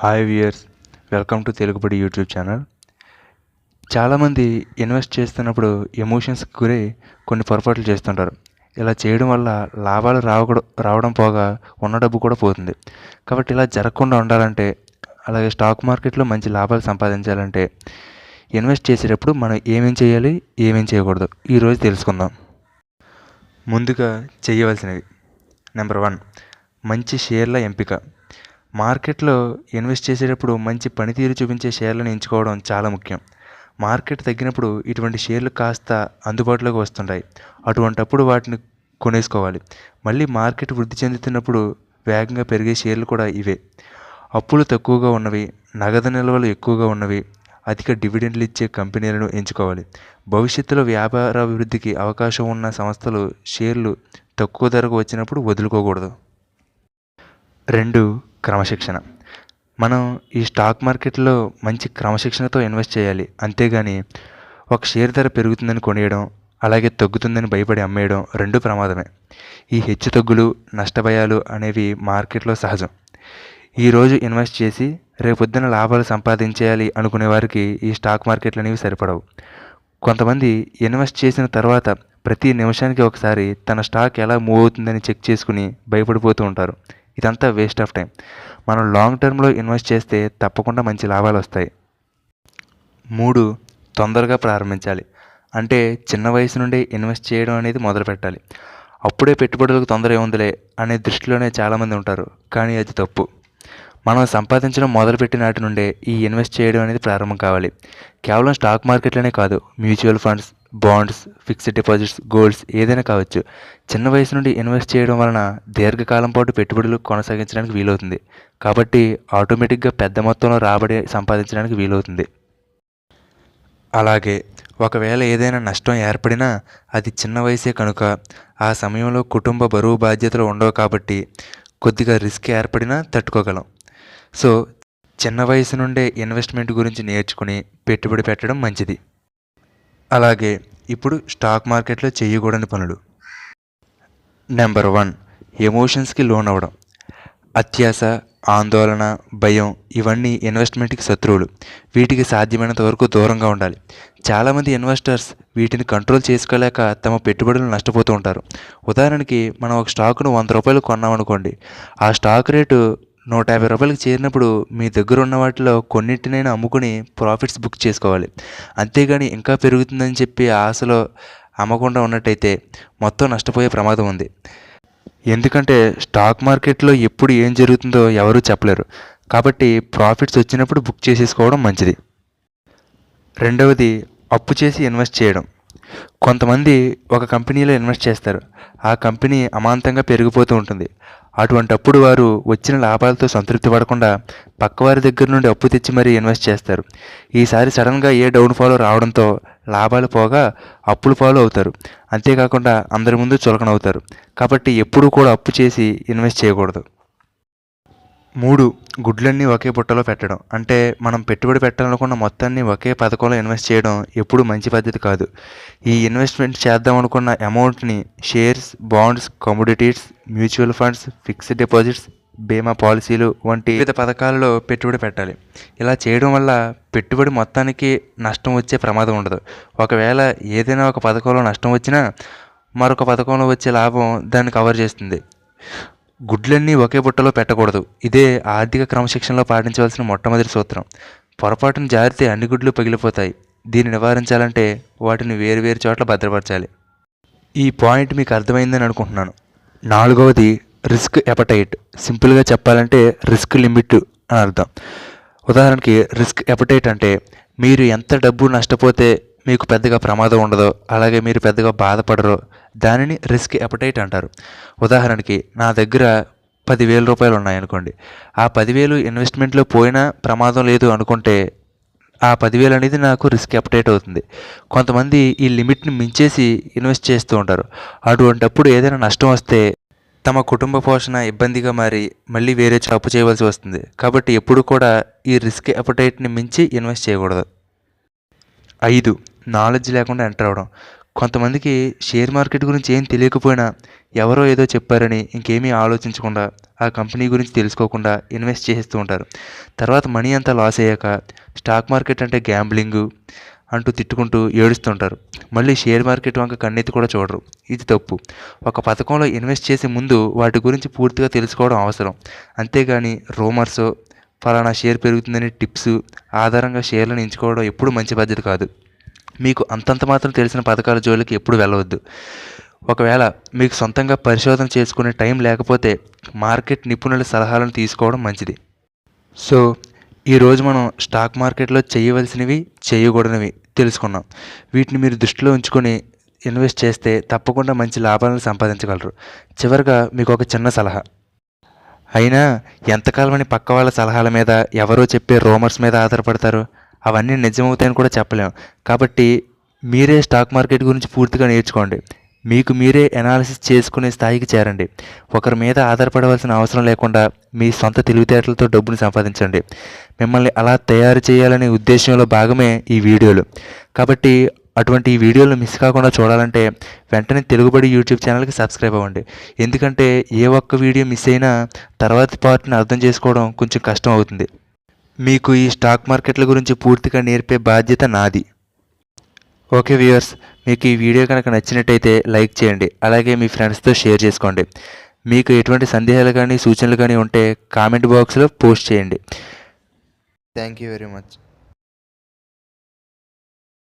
Hi viewers, welcome to Telugubadi YouTube channel. చాలామంది invest చేస్తున్నప్పుడు ఎమోషన్స్కి గురై కొన్ని పొరపాట్లు చేస్తుంటారు. ఇలా చేయడం వల్ల లాభాలు రావడం పోగా ఉన్న డబ్బు కూడా పోతుంది. కాబట్టి ఇలా జరగకుండా ఉండాలంటే, అలాగే స్టాక్ మార్కెట్లో మంచి లాభాలు సంపాదించాలంటే ఇన్వెస్ట్ చేసేటప్పుడు మనం ఏమేం చేయాలి, ఏమేం చేయకూడదు ఈరోజు తెలుసుకుందాం. ముందుగా చేయవలసినవి: నెంబర్ 1, మంచి షేర్ల ఎంపిక. మార్కెట్లో ఇన్వెస్ట్ చేసేటప్పుడు మంచి పనితీరు చూపించే షేర్లను ఎంచుకోవడం చాలా ముఖ్యం. మార్కెట్ తగ్గినప్పుడు ఇటువంటి షేర్లు కాస్త అందుబాటులోకి వస్తుంటాయి. అటువంటప్పుడు వాటిని కొనేసుకోవాలి. మళ్ళీ మార్కెట్ వృద్ధి చెందుతున్నప్పుడు వేగంగా పెరిగే షేర్లు కూడా ఇవే. అప్పులు తక్కువగా ఉన్నవి, నగదు నిల్వలు ఎక్కువగా ఉన్నవి, అధిక డివిడెండ్లు ఇచ్చే కంపెనీలను ఎంచుకోవాలి. భవిష్యత్తులో వ్యాపార అభివృద్ధికి అవకాశం ఉన్న సంస్థలు షేర్లు తక్కువ ధరకు వచ్చినప్పుడు వదులుకోకూడదు. 2, క్రమశిక్షణ. మనం ఈ స్టాక్ మార్కెట్లో మంచి క్రమశిక్షణతో ఇన్వెస్ట్ చేయాలి. అంతేగాని ఒక షేర్ ధర పెరుగుతుందని కొనేయడం, అలాగే తగ్గుతుందని భయపడి అమ్మేయడం రెండు ప్రమాదమే. ఈ హెచ్చుతగ్గులు, నష్టభయాలు అనేవి మార్కెట్లో సహజం. ఈరోజు ఇన్వెస్ట్ చేసి రేపొద్దున లాభాలు సంపాదించేయాలి అనుకునే వారికి ఈ స్టాక్ మార్కెట్లు అనేవి సరిపడవు. కొంతమంది ఇన్వెస్ట్ చేసిన తర్వాత ప్రతి నిమిషానికి ఒకసారి తన స్టాక్ ఎలా మూవ్ అవుతుందని చెక్ చేసుకుని భయపడిపోతూ ఉంటారు. ఇదంతా వేస్ట్ ఆఫ్ టైం. మనం లాంగ్ టర్మ్లో ఇన్వెస్ట్ చేస్తే తప్పకుండా మంచి లాభాలు వస్తాయి. 3, తొందరగా ప్రారంభించాలి. అంటే చిన్న వయసు నుండే ఇన్వెస్ట్ చేయడం అనేది మొదలు పెట్టాలి. అప్పుడే పెట్టుబడులకు తొందర ఏముందిలే అనే దృష్టిలోనే చాలామంది ఉంటారు. కానీ అది తప్పు. మనం సంపాదించడం మొదలుపెట్టిన నాటి నుండే ఈ ఇన్వెస్ట్ చేయడం అనేది ప్రారంభం కావాలి. కేవలం స్టాక్ మార్కెట్లోనే కాదు, mutual funds, bonds, fixed deposits, golds ఏదైనా కావచ్చు. చిన్న వయసు నుండి ఇన్వెస్ట్ చేయడం వలన దీర్ఘకాలం పాటు పెట్టుబడులు కొనసాగించడానికి వీలవుతుంది. కాబట్టి ఆటోమేటిక్గా పెద్ద మొత్తంలో రాబడి సంపాదించడానికి వీలవుతుంది. అలాగే ఒకవేళ ఏదైనా నష్టం ఏర్పడినా అది చిన్న వయసే కనుక ఆ సమయంలో కుటుంబ బరువు బాధ్యతలు ఉండవు. కాబట్టి కొద్దిగా రిస్క్ ఏర్పడినా తట్టుకోగలం. సో చిన్న వయసు నుండే ఇన్వెస్ట్మెంట్ గురించి నేర్చుకుని పెట్టుబడి పెట్టడం మంచిది. అలాగే ఇప్పుడు స్టాక్ మార్కెట్లో చేయకూడని పనులు. నెంబర్ 1, ఎమోషన్స్కి లోన్ అవ్వడం. అత్యాశ, ఆందోళన, భయం ఇవన్నీ ఇన్వెస్ట్మెంట్కి శత్రువులు. వీటికి సాధ్యమైనంత వరకు దూరంగా ఉండాలి. చాలామంది ఇన్వెస్టర్స్ వీటిని కంట్రోల్ చేసుకోలేక తమ పెట్టుబడులు నష్టపోతూ ఉంటారు. ఉదాహరణకి మనం ఒక స్టాకును 100 రూపాయలు కొన్నామనుకోండి. ఆ స్టాక్ రేటు 150 రూపాయలకు చేరినప్పుడు మీ దగ్గర ఉన్న వాటిలో కొన్నింటినైనా అమ్ముకుని ప్రాఫిట్స్ బుక్ చేసుకోవాలి. అంతేగాని ఇంకా పెరుగుతుందని చెప్పి ఆశలో అమ్మకుండా ఉన్నట్టయితే మొత్తం నష్టపోయే ప్రమాదం ఉంది. ఎందుకంటే స్టాక్ మార్కెట్లో ఎప్పుడు ఏం జరుగుతుందో ఎవరూ చెప్పలేరు. కాబట్టి ప్రాఫిట్స్ వచ్చినప్పుడు బుక్ చేసేసుకోవడం మంచిది. 2వది, అప్పు చేసి ఇన్వెస్ట్ చేయడం. కొంతమంది ఒక కంపెనీలో ఇన్వెస్ట్ చేస్తారు. ఆ కంపెనీ అమాంతంగా పెరిగిపోతూ ఉంటుంది. అటువంటప్పుడు వారు వచ్చిన లాభాలతో సంతృప్తి పడకుండా పక్కవారి దగ్గర నుండి అప్పు తెచ్చి మరీ ఇన్వెస్ట్ చేస్తారు. ఈసారి సడన్గా ఏ డౌన్ఫాలో రావడంతో లాభాలు పోగా అప్పులు పాలు అవుతారు. అంతేకాకుండా అందరి ముందు చులకనవుతారు. కాబట్టి ఎప్పుడూ కూడా అప్పు చేసి ఇన్వెస్ట్ చేయకూడదు. 3, గుడ్లన్నీ ఒకే బుట్టలో పెట్టడం. అంటే మనం పెట్టుబడి పెట్టాలనుకున్న మొత్తాన్ని ఒకే పథకంలో ఇన్వెస్ట్ చేయడం ఎప్పుడూ మంచి పద్ధతి కాదు. ఈ ఇన్వెస్ట్మెంట్ చేద్దాం అనుకున్న అమౌంట్ని shares, bonds, commodities, mutual funds, fixed deposits, బీమా పాలసీలు వంటి వివిధ పథకాలలో పెట్టుబడి పెట్టాలి. ఇలా చేయడం వల్ల పెట్టుబడి మొత్తానికి నష్టం వచ్చే ప్రమాదం ఉండదు. ఒకవేళ ఏదైనా ఒక పథకంలో నష్టం వచ్చినా మరొక పథకంలో వచ్చే లాభం దాన్ని కవర్ చేస్తుంది. గుడ్లన్నీ ఒకే బుట్టలో పెట్టకూడదు. ఇదే ఆర్థిక క్రమశిక్షణలో పాటించవలసిన మొట్టమొదటి సూత్రం. పొరపాటున జారితే అన్ని గుడ్లు పగిలిపోతాయి. దీన్ని నివారించాలంటే వాటిని వేరువేరు చోట్ల భద్రపరచాలి. ఈ పాయింట్ మీకు అర్థమైందని అనుకుంటున్నాను. 4వది, రిస్క్ ఎపటైట్. సింపుల్గా చెప్పాలంటే రిస్క్ లిమిట్ అని అర్థం. ఉదాహరణకి రిస్క్ ఎపటైట్ అంటే మీరు ఎంత డబ్బు నష్టపోతే మీకు పెద్దగా ప్రమాదం ఉండదో, అలాగే మీరు పెద్దగా బాధపడరో దానిని రిస్క్ ఎపటైట్ అంటారు. ఉదాహరణకి నా దగ్గర 10,000 రూపాయలు ఉన్నాయనుకోండి. ఆ 10,000 ఇన్వెస్ట్మెంట్లో పోయినా ప్రమాదం లేదు అనుకుంటే ఆ 10,000 అనేది నాకు రిస్క్ ఎపటైట్ అవుతుంది. కొంతమంది ఈ లిమిట్ని మించేసి ఇన్వెస్ట్ చేస్తూ ఉంటారు. అటువంటప్పుడు ఏదైనా నష్టం వస్తే తమ కుటుంబ పోషణ ఇబ్బందిగా మారి మళ్ళీ వేరే అప్పు చేయవలసి వస్తుంది. కాబట్టి ఎప్పుడు కూడా ఈ రిస్క్ ఎపటైట్ని మించి ఇన్వెస్ట్ చేయకూడదు. 5, నాలెడ్జ్ లేకుండా ఎంటర్ అవ్వడం. కొంతమందికి షేర్ మార్కెట్ గురించి ఏం తెలియకపోయినా ఎవరో ఏదో చెప్పారని ఇంకేమీ ఆలోచించకుండా ఆ కంపెనీ గురించి తెలుసుకోకుండా ఇన్వెస్ట్ చేసేస్తూ ఉంటారు. తర్వాత మనీ అంతా లాస్ అయ్యాక స్టాక్ మార్కెట్ అంటే గ్యాంబ్లింగు అంటూ తిట్టుకుంటూ ఏడుస్తుంటారు. మళ్ళీ షేర్ మార్కెట్ వంక కన్నెత్తి కూడా చూడరు. ఇది తప్పు. ఒక పథకంలో ఇన్వెస్ట్ చేసే ముందు వాటి గురించి పూర్తిగా తెలుసుకోవడం అవసరం. అంతేగాని రూమర్సో ఫలానా షేర్ పెరుగుతుందని టిప్స్ ఆధారంగా షేర్లను ఎంచుకోవడం ఎప్పుడు మంచి పద్ధతి కాదు. మీకు అంతంత మాత్రం తెలిసిన పథకాల జోలికి ఎప్పుడు వెళ్ళవద్దు. ఒకవేళ మీకు సొంతంగా పరిశోధన చేసుకునే టైం లేకపోతే మార్కెట్ నిపుణుల సలహాలను తీసుకోవడం మంచిది. సో ఈరోజు మనం స్టాక్ మార్కెట్లో చేయవలసినవి చేయకూడనివి తెలుసుకున్నాం. వీటిని మీరు దృష్టిలో ఉంచుకొని ఇన్వెస్ట్ చేస్తే తప్పకుండా మంచి లాభాలను సంపాదించగలరు. చివరిగా మీకు ఒక చిన్న సలహా. అయినా ఎంతకాలమని పక్క వాళ్ళ సలహాల మీద ఎవరో చెప్పే రూమర్స్ మీద ఆధారపడతారు? అవన్నీ నిజమవుతాయని కూడా చెప్పలేం. కాబట్టి మీరే స్టాక్ మార్కెట్ గురించి పూర్తిగా నేర్చుకోండి. మీకు మీరే ఎనాలిసిస్ చేసుకునే స్థాయికి చేరండి. ఒకరి మీద ఆధారపడవలసిన అవసరం లేకుండా మీ సొంత తెలివితేటలతో డబ్బును సంపాదించండి. మిమ్మల్ని అలా తయారు చేయాలనే ఉద్దేశంలో భాగమే ఈ వీడియోలు. కాబట్టి అటువంటి ఈ వీడియోలు మిస్ కాకుండా చూడాలంటే వెంటనే తెలుగుబడి యూట్యూబ్ ఛానల్కి సబ్స్క్రైబ్ అవ్వండి. ఎందుకంటే ఏ ఒక్క వీడియో మిస్ అయినా తర్వాతి పార్ట్ని అర్థం చేసుకోవడం కొంచెం కష్టం అవుతుంది. మీకు ఈ స్టాక్ మార్కెట్ల గురించి పూర్తిగా నేర్పే బాధ్యత నాది. ఓకే వ్యూయర్స్, మీకు ఈ వీడియో కనుక నచ్చినట్టయితే లైక్ చేయండి. అలాగే మీ ఫ్రెండ్స్తో షేర్ చేసుకోండి. మీకు ఎటువంటి సందేహాలు కానీ సూచనలు కానీ ఉంటే కామెంట్ బాక్స్లో పోస్ట్ చేయండి. Thank you very much.